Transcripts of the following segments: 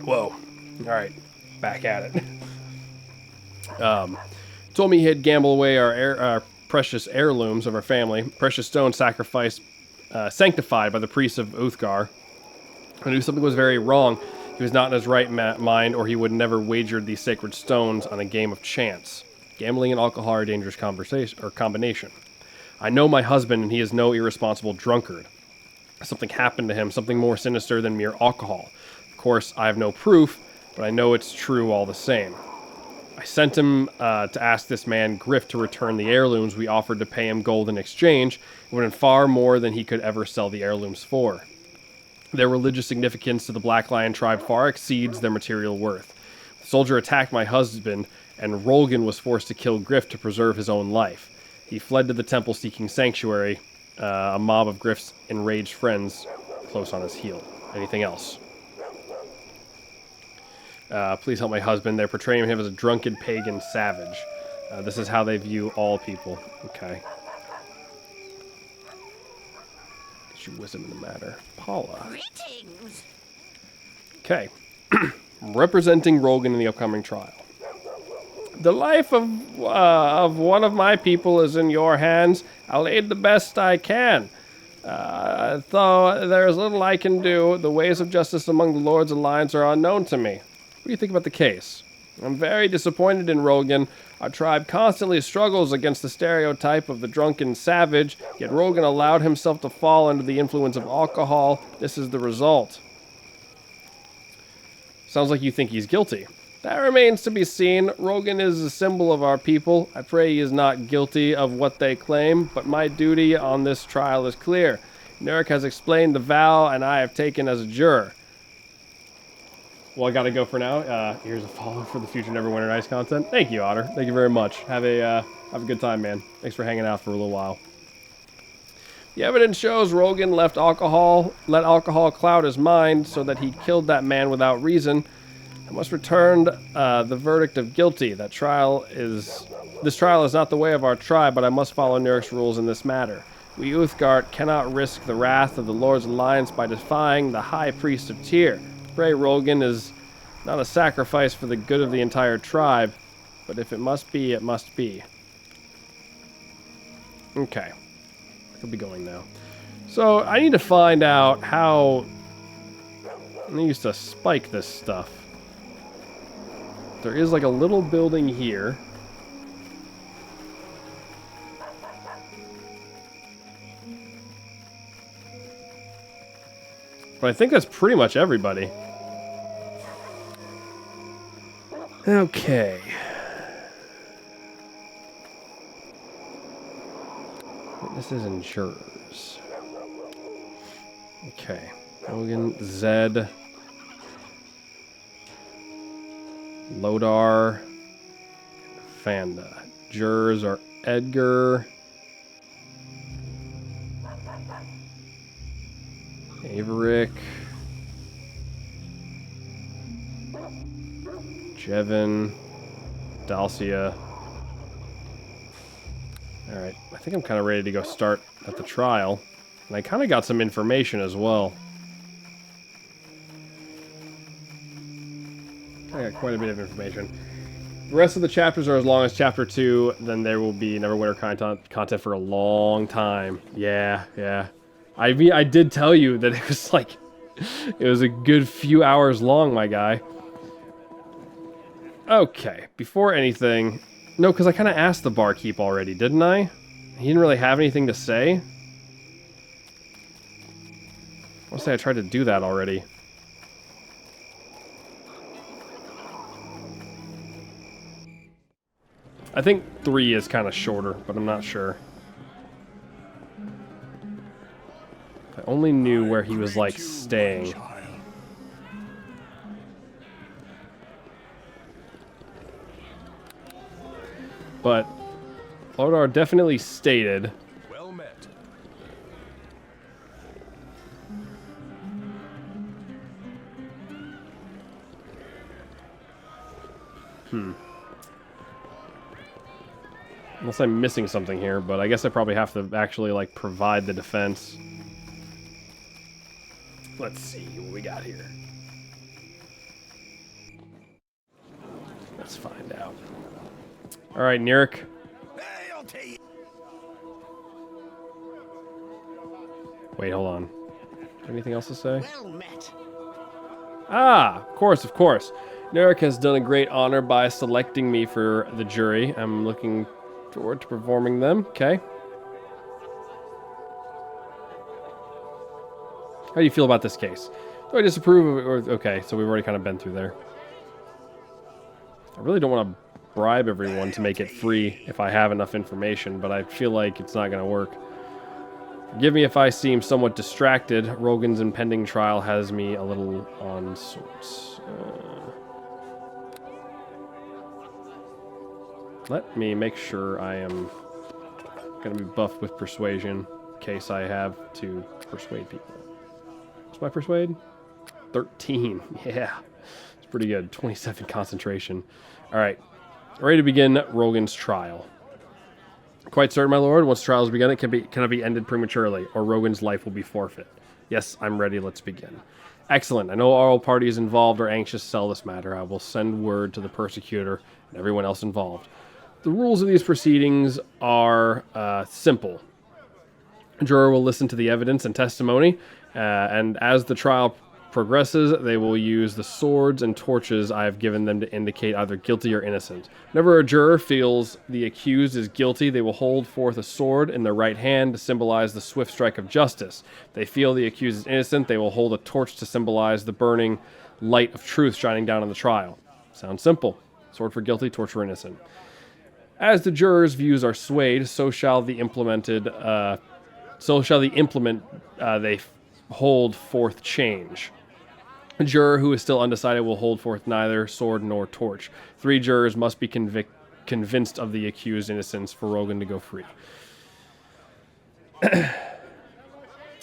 Whoa. Alright. Back at it. Told me he'd gamble away our precious heirlooms of our family. Precious stones sanctified by the priests of Uthgar. I knew something was very wrong. He was not in his right mind, or he would never wagered these sacred stones on a game of chance. Gambling and alcohol are a dangerous combination. I know my husband, and he is no irresponsible drunkard. Something happened to him, something more sinister than mere alcohol. Of course, I have no proof, but I know it's true all the same. I sent him to ask this man Griff to return the heirlooms we offered to pay him gold in exchange, when far more than he could ever sell the heirlooms for. Their religious significance to the Black Lion tribe far exceeds their material worth. The soldier attacked my husband, and Rolgan was forced to kill Griff to preserve his own life. He fled to the temple seeking sanctuary, a mob of Griff's enraged friends close on his heel. Anything else? Please help my husband. They're portraying him as a drunken pagan savage. This is how they view all people. Okay. Get your wisdom in the matter. Paula. Greetings. Okay. Representing Rolgan in the upcoming trial. The life of one of my people is in your hands. I'll aid the best I can. Though there is little I can do, the ways of justice among the Lord's Alliance are unknown to me. What do you think about the case? I'm very disappointed in Rolgan. Our tribe constantly struggles against the stereotype of the drunken savage, yet Rolgan allowed himself to fall under the influence of alcohol. This is the result. Sounds like you think he's guilty. That remains to be seen. Rolgan is a symbol of our people. I pray he is not guilty of what they claim, but my duty on this trial is clear. Nurk has explained the vow, and I have taken as a juror. Well, I gotta go for now. Here's a follow for the future Neverwinter Nights content. Thank you, Otter. Thank you very much. Have a good time, man. Thanks for hanging out for a little while. The evidence shows Rolgan let alcohol cloud his mind so that he killed that man without reason. I must return the verdict of guilty. This trial is not the way of our tribe, but I must follow Nurk's rules in this matter. We Uthgard cannot risk the wrath of the Lord's Alliance by defying the High Priest of Tyr. Pray Rolgan is not a sacrifice for the good of the entire tribe, but if it must be, it must be. Okay. I could be going now. So, I need to find out how I used to spike this stuff. There is like a little building here. But I think that's pretty much everybody. Okay. This is insurers. Okay. Logan, Zed. Lodar. Fanda. Jurors are Edgar. Averick. Jevin. Dalcia. Alright, I think I'm kind of ready to go start at the trial. And I kind of got some information as well. I got quite a bit of information. The rest of the chapters are as long as chapter 2, then there will be Neverwinter content for a long time. Yeah. I mean, I did tell you that it was like, it was a good few hours long, my guy. Okay, before anything, no, because I kind of asked the barkeep already, didn't I? He didn't really have anything to say. I want to say I tried to do that already. I think 3 is kind of shorter, but I'm not sure. I only knew where he was, like, staying. But Lodar definitely stated. Well met. Unless I'm missing something here, but I guess I probably have to actually, like, provide the defense. Let's see what we got here. Let's find out. All right, Nirik. Hey, I'll tell you. Wait, hold on. Anything else to say? Well met. Ah, of course, of course. Nirik has done a great honor by selecting me for the jury. I'm looking forward to performing them. Okay. How do you feel about this case? Do I disapprove of it? Or, okay, so we've already kind of been through there. I really don't want to bribe everyone to make it free if I have enough information, but I feel like it's not going to work. Forgive me if I seem somewhat distracted. Rogan's impending trial has me a little on sorts. Let me make sure I am going to be buffed with persuasion in case I have to persuade people. What's my persuade? 13. Yeah, it's pretty good. 27 concentration. All right, ready to begin Rogan's trial. Quite certain, my lord, once the trial is begun, it cannot be ended prematurely, or Rogan's life will be forfeit. Yes, I'm ready. Let's begin. Excellent. I know all parties involved are anxious to settle this matter. I will send word to the persecutor and everyone else involved. The rules of these proceedings are simple. A juror will listen to the evidence and testimony, and as the trial progresses, they will use the swords and torches I have given them to indicate either guilty or innocent. Whenever a juror feels the accused is guilty, they will hold forth a sword in their right hand to symbolize the swift strike of justice. If they feel the accused is innocent, they will hold a torch to symbolize the burning light of truth shining down on the trial. Sounds simple. Sword for guilty, torch for innocent. As the jurors' views are swayed, so shall the implement they hold forth change. A juror who is still undecided will hold forth neither sword nor torch. 3 jurors must be convinced of the accused innocence for Rogan to go free.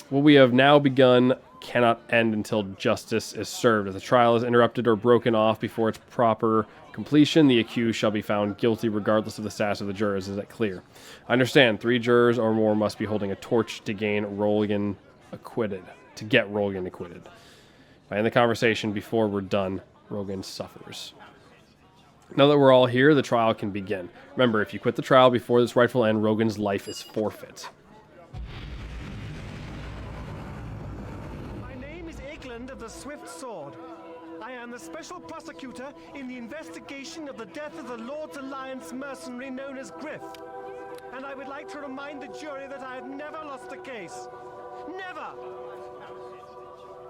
What we have now begun cannot end until justice is served. If the trial is interrupted or broken off before its proper completion, the accused shall be found guilty regardless of the status of the jurors. Is that clear? I understand. 3 jurors or more must be holding a torch to gain Rogan acquitted. To get Rogan acquitted. If I end the conversation before we're done, Rogan suffers. Now that we're all here, the trial can begin. Remember, if you quit the trial before this rightful end, Rogan's life is forfeit. My name is Egeland of the Swift Sword. I am the special prosecutor in the investigation of the death of the Lord's Alliance mercenary known as Griff. And I would like to remind the jury that I have never lost a case. Never!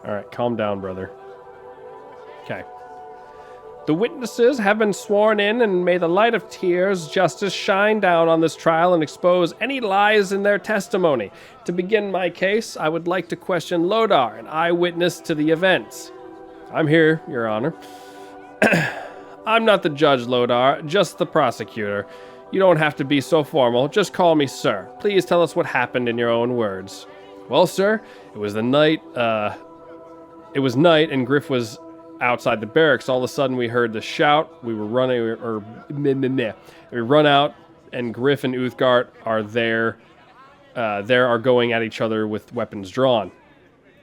Alright, calm down, brother. Okay. The witnesses have been sworn in, and may the light of tears, justice shine down on this trial and expose any lies in their testimony. To begin my case, I would like to question Lodar, an eyewitness to the events. I'm here, Your Honor. I'm not the judge, Lodar, just the prosecutor. You don't have to be so formal. Just call me sir. Please tell us what happened in your own words. Well, sir, it was night, and Griff was outside the barracks. All of a sudden, we heard the shout. We were running, we run out, and Griff and Uthgard are there. Are going at each other with weapons drawn.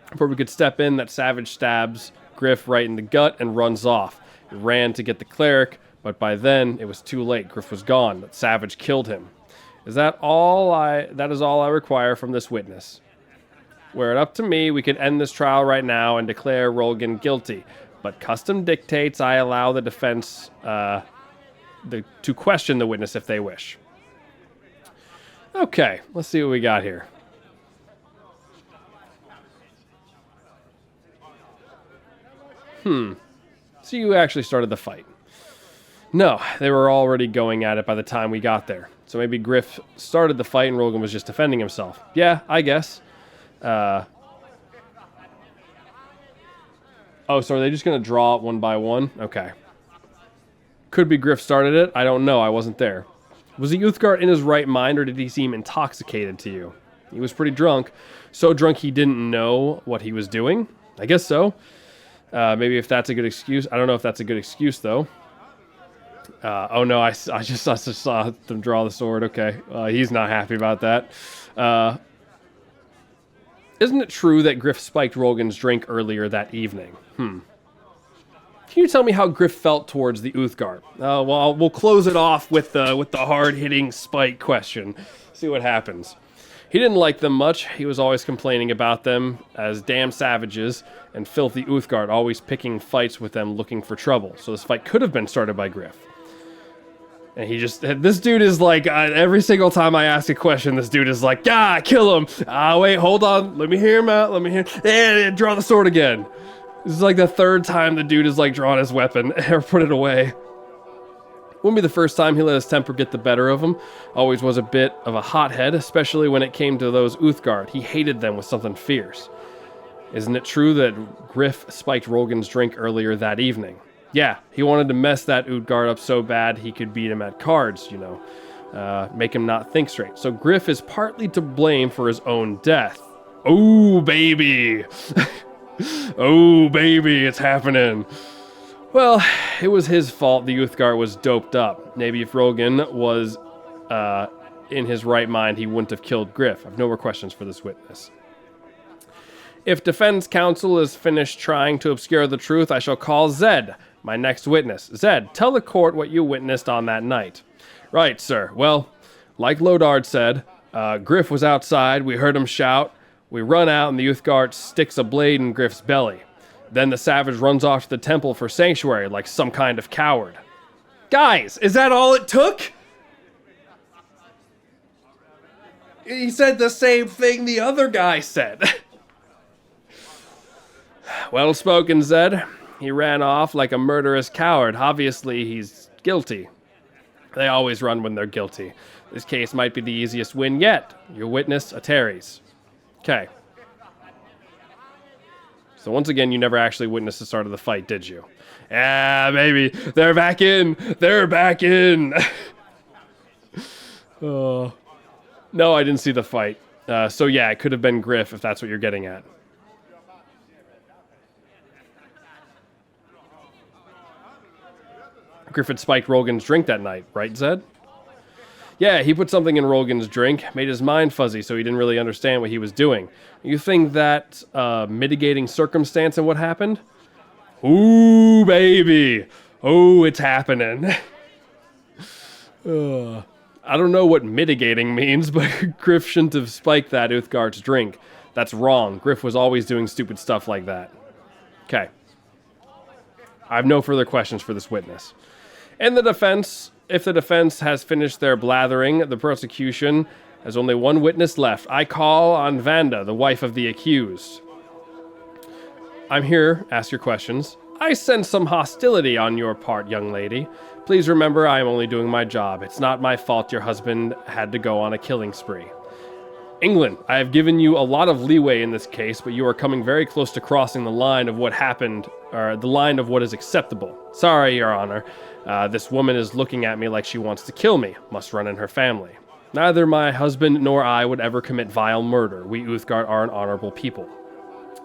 Before we could step in, that savage stabs Griff right in the gut and runs off. He ran to get the cleric, but by then it was too late. Griff was gone. That savage killed him. That is all I require from this witness. Were it up to me, we could end this trial right now and declare Rogan guilty. But custom dictates I allow the defense to question the witness if they wish. Okay, let's see what we got here. So you actually started the fight. No, they were already going at it by the time we got there. So maybe Griff started the fight and Rogan was just defending himself. Yeah, I guess. So are they just going to draw it one by one? Okay. Could be Griff started it. I don't know. I wasn't there. Was the Uthgard in his right mind, or did he seem intoxicated to you? He was pretty drunk. So drunk he didn't know what he was doing? I guess so. Maybe if that's a good excuse. I don't know if that's a good excuse, though. Oh no, I just saw them draw the sword. Okay. He's not happy about that. Isn't it true that Griff spiked Rogan's drink earlier that evening? Can you tell me how Griff felt towards the Uthgar? Well, we'll close it off with the hard-hitting spike question. See what happens. He didn't like them much. He was always complaining about them as damn savages, and filthy Uthgard, always picking fights with them looking for trouble. So this fight could have been started by Griff. And this dude is like, every single time I ask a question, this dude is like, kill him. Wait, hold on. Let me hear him out. And draw the sword again. This is like the third time the dude has like drawn his weapon or put it away. Wouldn't be the first time he let his temper get the better of him. Always was a bit of a hothead, especially when it came to those Uthgard. He hated them with something fierce. Isn't it true that Griff spiked Rogan's drink earlier that evening? Yeah, he wanted to mess that Uthgard up so bad he could beat him at cards, make him not think straight. So Griff is partly to blame for his own death. Oh, baby. Oh, baby, it's happening. Well, it was his fault the Uthgar was doped up. Maybe if Rogan was in his right mind, he wouldn't have killed Griff. I have no more questions for this witness. If defense counsel is finished trying to obscure the truth, I shall call Zed, my next witness. Zed, tell the court what you witnessed on that night. Right, sir. Well, like Lodard said, Griff was outside. We heard him shout. We run out, and the Uthgard sticks a blade in Griff's belly. Then the savage runs off to the temple for sanctuary like some kind of coward. Guys, is that all it took? He said the same thing the other guy said. Well spoken, Zed. He ran off like a murderous coward. Obviously, he's guilty. They always run when they're guilty. This case might be the easiest win yet. Your witness, Ateriese. Okay. So once again, you never actually witnessed the start of the fight, did you? Yeah, baby. They're back in. They're back in. No, I didn't see the fight. So yeah, it could have been Griff if that's what you're getting at. Griff had spiked Rogan's drink that night, right, Zed? Yeah, he put something in Rogan's drink, made his mind fuzzy so he didn't really understand what he was doing. You think that mitigating circumstance in what happened? Ooh, baby. Oh, it's happening. I don't know what mitigating means, but Griff shouldn't have spiked that Uthgard's drink. That's wrong. Griff was always doing stupid stuff like that. Okay. I have no further questions for this witness. And the defense, if the defense has finished their blathering, the prosecution has only one witness left. I call on Vanda, the wife of the accused. I'm here, ask your questions. I sense some hostility on your part, young lady. Please remember I am only doing my job. It's not my fault your husband had to go on a killing spree. England, I have given you a lot of leeway in this case, but you are coming very close to crossing the line of what happened, or the line of what is acceptable. Sorry, Your Honor. This woman is looking at me like she wants to kill me. Must run in her family. Neither my husband nor I would ever commit vile murder. We Uthgard are an honorable people.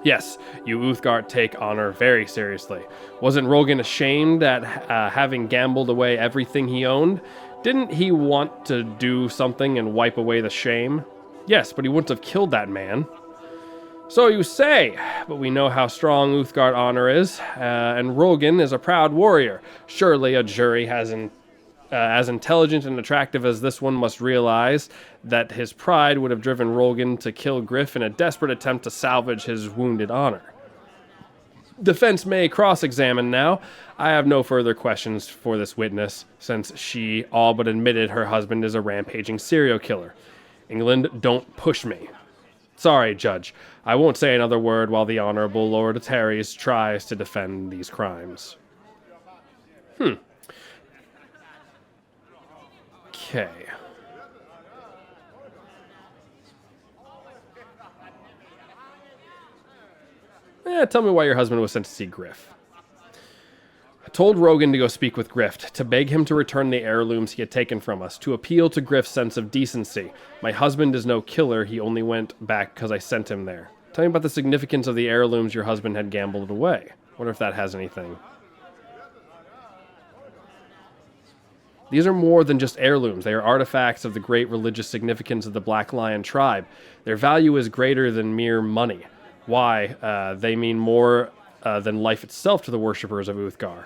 Yes, you Uthgard take honor very seriously. Wasn't Rogan ashamed at having gambled away everything he owned? Didn't he want to do something and wipe away the shame? Yes, but he wouldn't have killed that man. So you say, but we know how strong Uthgard honor is, and Rogan is a proud warrior. Surely a jury as intelligent and attractive as this one must realize that his pride would have driven Rogan to kill Griff in a desperate attempt to salvage his wounded honor. Defense may cross-examine now. I have no further questions for this witness, since she all but admitted her husband is a rampaging serial killer. England, don't push me. Sorry, Judge. I won't say another word while the Honorable Lord Ateriese tries to defend these crimes. Okay. Tell me why your husband was sent to see Griff. I told Rogan to go speak with Griff, to beg him to return the heirlooms he had taken from us, to appeal to Griff's sense of decency. My husband is no killer, he only went back because I sent him there. Tell me about the significance of the heirlooms your husband had gambled away. Wonder if that has anything. These are more than just heirlooms. They are artifacts of the great religious significance of the Black Lion tribe. Their value is greater than mere money. Why? They mean more than life itself to the worshippers of Uthgar.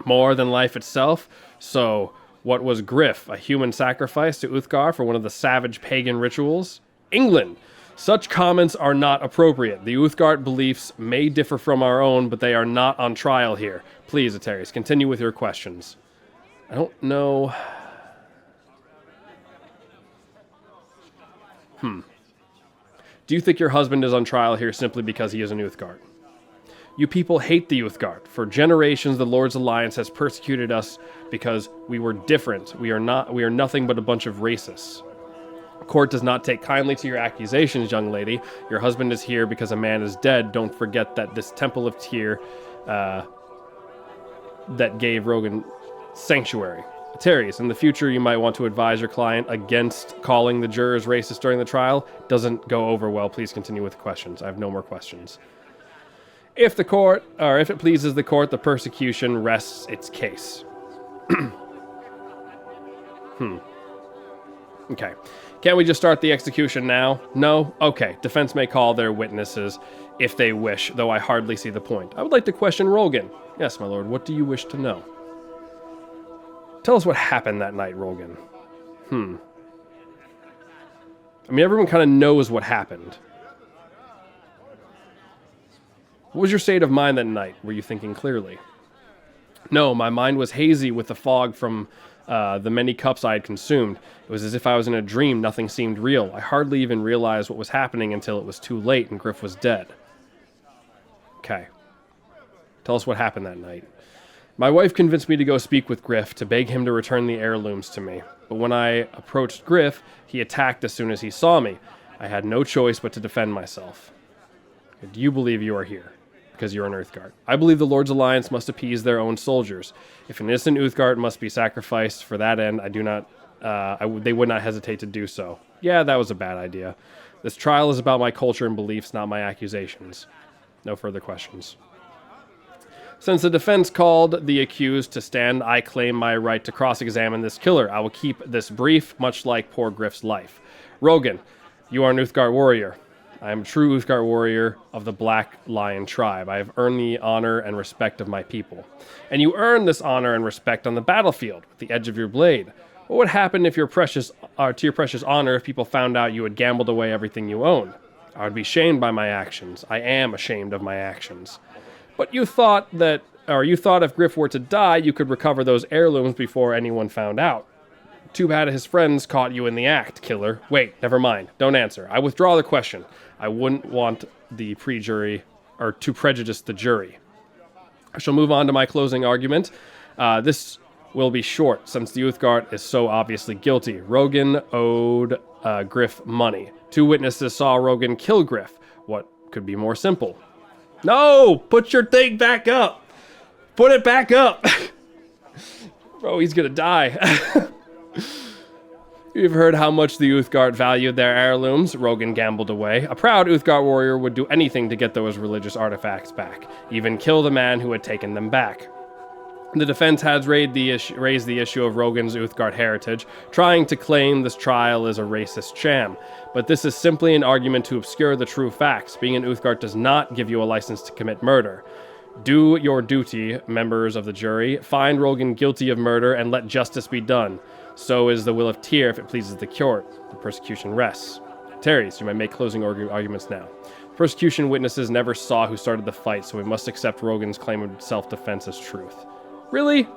More than life itself? So, what was Griff? A human sacrifice to Uthgar for one of the savage pagan rituals? England! Such comments are not appropriate. The Uthgard beliefs may differ from our own, but they are not on trial here. Please, Ateriese, continue with your questions. I don't know. Do you think your husband is on trial here simply because he is an Uthgard? You people hate the Uthgard. For generations, the Lord's Alliance has persecuted us because we were different. We are nothing but a bunch of racists. The court does not take kindly to your accusations, young lady. Your husband is here because a man is dead. Don't forget that this temple of Tyr that gave Rogan sanctuary. Ateriese, in the future you might want to advise your client against calling the jurors racist during the trial. Doesn't go over well. Please continue with questions. I have no more questions. If it pleases the court, the persecution rests its case. Okay. Can't we just start the execution now? No? Okay. Defense may call their witnesses if they wish, though I hardly see the point. I would like to question Rogan. Yes, my lord. What do you wish to know? Tell us what happened that night, Rogan. I mean, everyone kind of knows what happened. What was your state of mind that night? Were you thinking clearly? No, my mind was hazy with the fog from the many cups I had consumed. It was as if I was in a dream. Nothing seemed real. I hardly even realized what was happening until it was too late and Griff was dead. Okay. Tell us what happened that night. My wife convinced me to go speak with Griff to beg him to return the heirlooms to me. But when I approached Griff, he attacked as soon as he saw me. I had no choice but to defend myself. Do you believe you are here? Because you're an Uthgard. I believe the Lord's Alliance must appease their own soldiers. If an innocent Uthgard must be sacrificed for that end, they would not hesitate to do so. Yeah, that was a bad idea. This trial is about my culture and beliefs, not my accusations. No further questions. Since the defense called the accused to stand, I claim my right to cross-examine this killer. I will keep this brief, much like poor Griff's life. Rogan, you are an Uthgard warrior. I am a true Uthgard warrior of the Black Lion tribe. I have earned the honor and respect of my people. And you earned this honor and respect on the battlefield with the edge of your blade. What would happen if to your precious honor if people found out you had gambled away everything you owned? I would be shamed by my actions. I am ashamed of my actions. But you thought if Griff were to die, you could recover those heirlooms before anyone found out. Too bad his friends caught you in the act, killer. Wait, never mind. Don't answer. I withdraw the question. I wouldn't want the pre-jury, or to prejudice the jury. I shall move on to my closing argument. This will be short, since the Uthgard is so obviously guilty. Rogan owed Griff money. 2 witnesses saw Rogan kill Griff. What could be more simple? No! Put your thing back up! Put it back up! Bro, he's gonna die. You've heard how much the Uthgard valued their heirlooms. Rogan gambled away. A proud Uthgard warrior would do anything to get those religious artifacts back, even kill the man who had taken them back. The defense has raised the issue of Rogan's Uthgard heritage, trying to claim this trial is a racist sham. But this is simply an argument to obscure the true facts. Being an Uthgard does not give you a license to commit murder. Do your duty, members of the jury. Find Rogan guilty of murder and let justice be done. So is the will of Tyr if it pleases the court. The persecution rests. Ateriese, you may make closing arguments now. Persecution witnesses never saw who started the fight, so we must accept Rogan's claim of self-defense as truth. Really?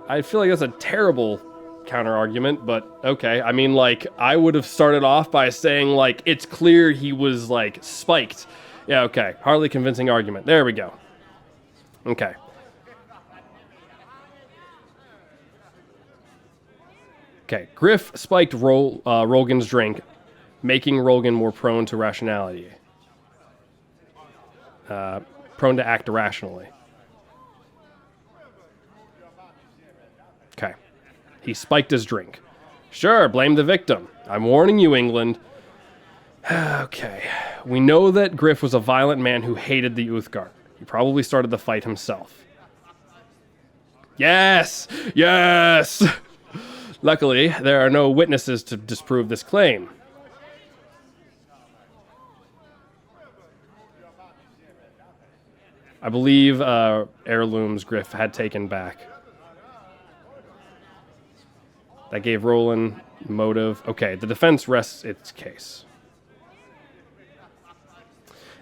I feel like that's a terrible counter-argument, but okay. I mean, like, I would have started off by saying, like, it's clear he was, like, spiked. Yeah, okay. Hardly convincing argument. There we go. Okay. Okay. Griff spiked Rogan's drink, making Rogan more prone to rationality. Prone to act irrationally. Okay. He spiked his drink. Sure, blame the victim. I'm warning you, England. Okay. We know that Griff was a violent man who hated the Uthgard. He probably started the fight himself. Yes! Yes! Luckily, there are no witnesses to disprove this claim. I believe heirlooms Griff had taken back. That gave Roland motive. Okay, the defense rests its case.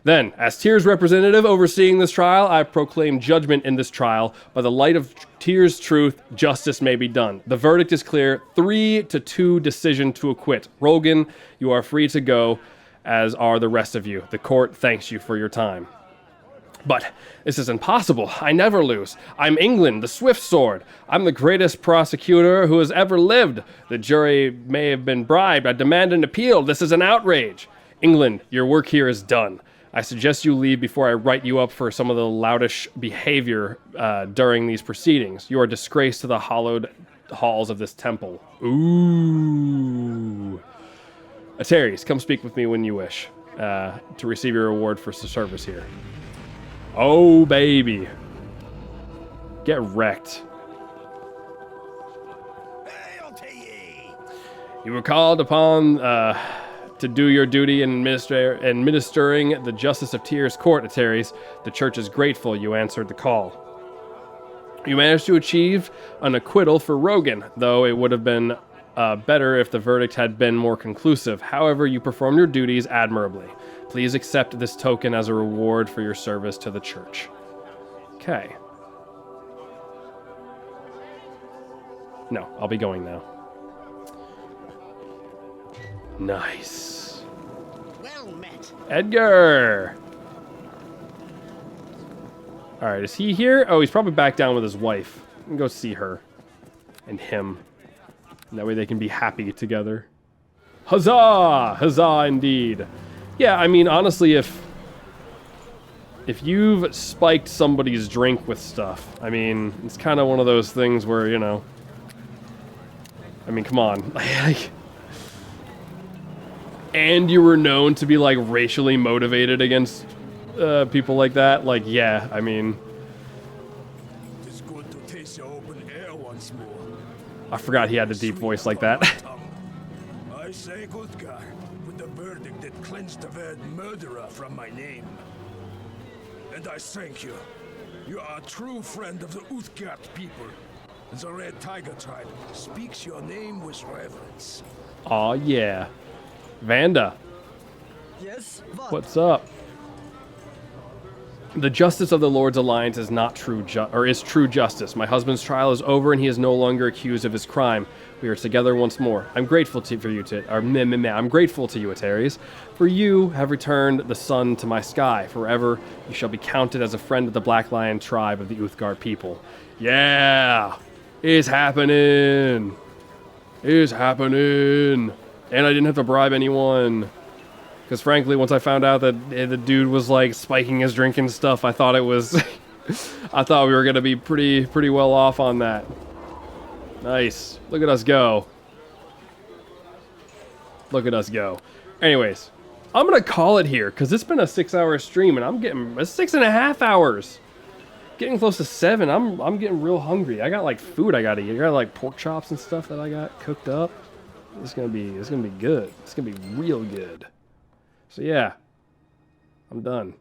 Then, as Tyr's representative overseeing this trial, I proclaim judgment in this trial. By the light of Tyr's truth, justice may be done. The verdict is clear, 3-2 decision to acquit. Rogan, you are free to go, as are the rest of you. The court thanks you for your time. But this is impossible. I never lose. I'm England, the Swift Sword. I'm the greatest prosecutor who has ever lived. The jury may have been bribed. I demand an appeal. This is an outrage. England, your work here is done. I suggest you leave before I write you up for some of the loutish behavior during these proceedings. You are a disgrace to the hallowed halls of this temple. Ooh. Ateriese, come speak with me when you wish to receive your reward for service here. Oh, baby. Get wrecked. You were called upon to do your duty in administering the justice of Tyr's court, Ateriese. The church is grateful you answered the call. You managed to achieve an acquittal for Rogan, though it would have been better if the verdict had been more conclusive. However, you performed your duties admirably. Please accept this token as a reward for your service to the church. Okay. No, I'll be going now. Nice. Well met. Edgar! Alright, is he here? Oh, he's probably back down with his wife. I can go see her. And him. And that way they can be happy together. Huzzah! Huzzah indeed. Yeah, I mean, honestly, if you've spiked somebody's drink with stuff, I mean, it's kind of one of those things where, you know, I mean, come on. And you were known to be, like, racially motivated against people like that. Like, yeah, I mean, It's good to taste the open air once more. I forgot he had a deep voice like that. I say good guy, with the verdict that cleansed the word murderer from my name. And I thank you. You are a true friend of the Uthgard people. And the Red Tiger tribe speaks your name with reverence. Aw, yeah. Vanda, Yes? what's up? The justice of the Lord's Alliance is not true true justice. My husband's trial is over and he is no longer accused of his crime. We are together once more. I'm grateful I'm grateful to you, Ateriese. For you have returned the sun to my sky. Forever you shall be counted as a friend of the Black Lion tribe of the Uthgard people. Yeah! It's happening! It's happening! And I didn't have to bribe anyone. Because frankly, once I found out that the dude was like spiking his drink and stuff, I thought it was... I thought we were going to be pretty well off on that. Nice. Look at us go. Look at us go. Anyways, I'm going to call it here because it's been a 6-hour stream and I'm getting 6.5 hours. Getting close to 7. I'm getting real hungry. I got like food I got to eat. I got like pork chops and stuff that I got cooked up. It's gonna be good. It's gonna be real good. So yeah, I'm done.